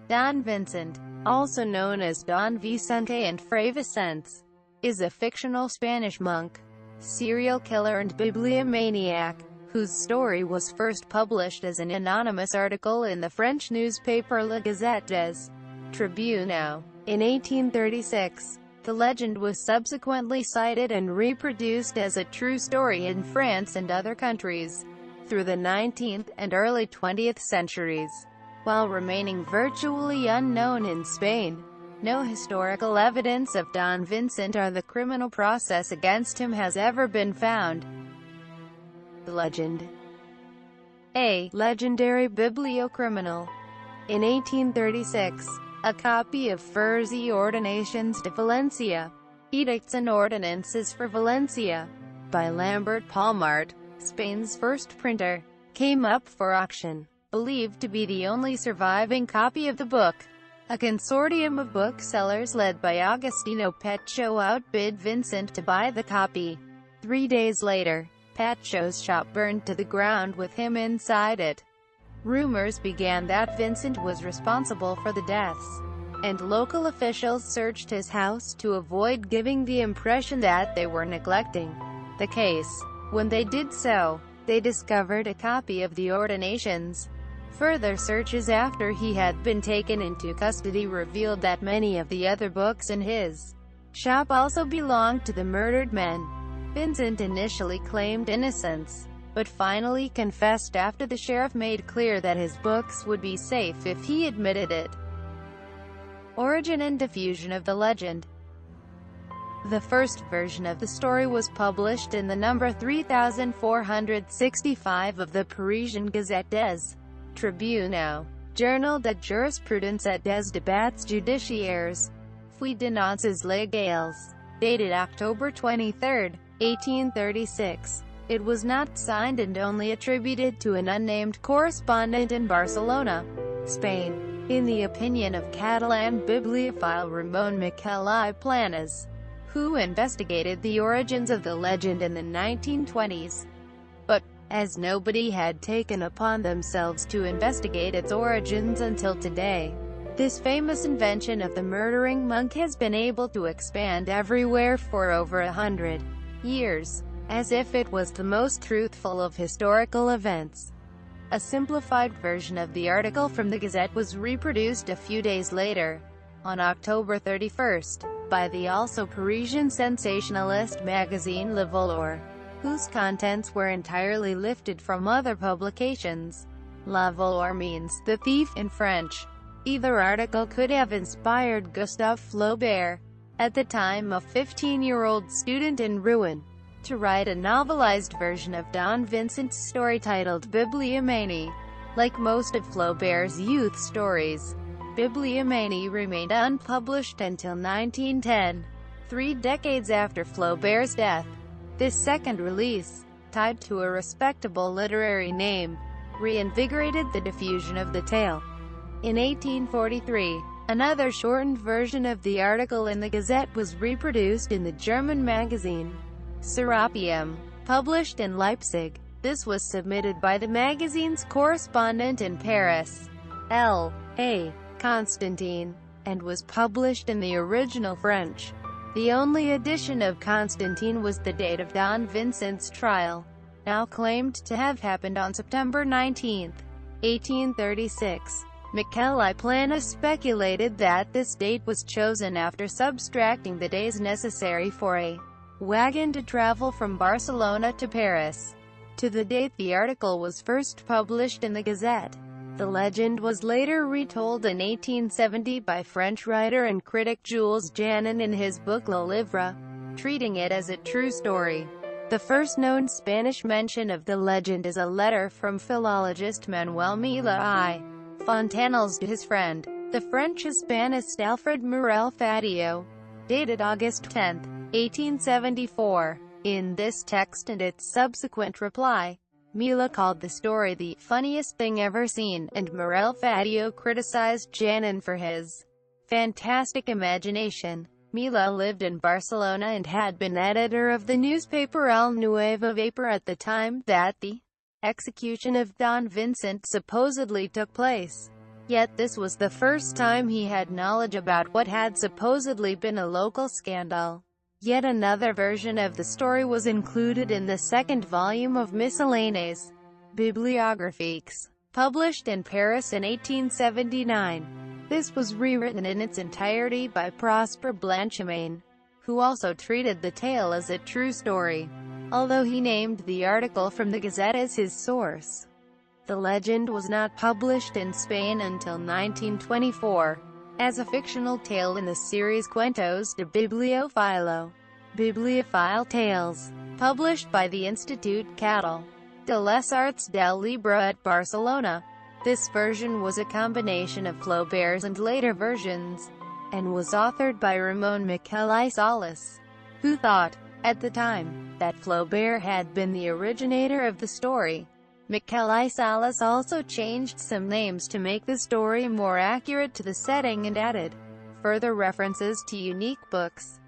Don Vincent, also known as Don Vicente and Fray Vicente, is a fictional Spanish monk, serial killer and bibliomaniac, whose story was first published as an anonymous article in the French newspaper La Gazette des Tribunaux. In 1836, the legend was subsequently cited and reproduced as a true story in France and other countries through the 19th and early 20th centuries. While remaining virtually unknown in Spain, no historical evidence of Don Vincent or the criminal process against him has ever been found. The legend. A legendary bibliocriminal. In 1836, a copy of Fers y Ordenations de Valencia, Edicts and Ordinances for Valencia, by Lambert Palmart, Spain's first printer, came up for auction, believed to be the only surviving copy of the book. A consortium of booksellers led by Agostino Pecho outbid Vincent to buy the copy. 3 days later, Pecho's shop burned to the ground with him inside it. Rumors began that Vincent was responsible for the deaths, and local officials searched his house to avoid giving the impression that they were neglecting the case. When they did so, they discovered a copy of the Ordinations. Further searches after he had been taken into custody revealed that many of the other books in his shop also belonged to the murdered men. Vincent initially claimed innocence, but finally confessed after the sheriff made clear that his books would be safe if he admitted it. Origin and diffusion of the legend. The first version of the story was published in the number 3465 of the Parisian Gazette des Tribunaux, Journal de Jurisprudence et des Débats Judiciaires, Fui Denonces Légales, dated October 23, 1836. It was not signed and only attributed to an unnamed correspondent in Barcelona, Spain, in the opinion of Catalan bibliophile Ramon Miquel I Planas, who investigated the origins of the legend in the 1920s. But, as nobody had taken upon themselves to investigate its origins until today, this famous invention of the murdering monk has been able to expand everywhere for over 100 years, as if it was the most truthful of historical events. A simplified version of the article from the Gazette was reproduced a few days later, on October 31st, by the also Parisian sensationalist magazine Le Voleur, whose contents were entirely lifted from other publications. La Voleur means "the thief" in French. Either article could have inspired Gustave Flaubert, at the time a 15-year-old student in Rouen, to write a novelized version of Don Vincent's story titled Bibliomanie. Like most of Flaubert's youth stories, Bibliomanie remained unpublished until 1910, 3 decades after Flaubert's death. This second release, tied to a respectable literary name, reinvigorated the diffusion of the tale. In 1843, another shortened version of the article in the Gazette was reproduced in the German magazine Serapium, published in Leipzig. This was submitted by the magazine's correspondent in Paris, L.A. Constantine, and was published in the original French. The only addition of Constantine was the date of Don Vincent's trial, now claimed to have happened on September 19, 1836. Miquel I Planas speculated that this date was chosen after subtracting the days necessary for a wagon to travel from Barcelona to Paris, to the date the article was first published in the Gazette. The legend was later retold in 1870 by French writer and critic Jules Janin in his book Le Livre, treating it as a true story. The first known Spanish mention of the legend is a letter from philologist Manuel Mila I. Fontanals to his friend, the French Hispanist Alfred Morel Fatio, dated August 10, 1874. In this text and its subsequent reply, Mila called the story the funniest thing ever seen, and Morel Fatio criticized Janin for his fantastic imagination. Mila lived in Barcelona and had been editor of the newspaper El Nuevo Vapor at the time that the execution of Don Vincent supposedly took place. Yet this was the first time he had knowledge about what had supposedly been a local scandal. Yet another version of the story was included in the second volume of Miscellanes Bibliographiques, published in Paris in 1879. This was rewritten in its entirety by Prosper Blanchemain, who also treated the tale as a true story, although he named the article from the Gazette as his source. The legend was not published in Spain until 1924, as a fictional tale in the series Cuentos de Bibliófilo, Bibliophile Tales, published by the Institut Català de les Arts del Llibre at Barcelona. This version was a combination of Flaubert's and later versions, and was authored by Ramon Miquel i Salas, who thought, at the time, that Flaubert had been the originator of the story. Miquel I Salas also changed some names to make the story more accurate to the setting and added further references to unique books.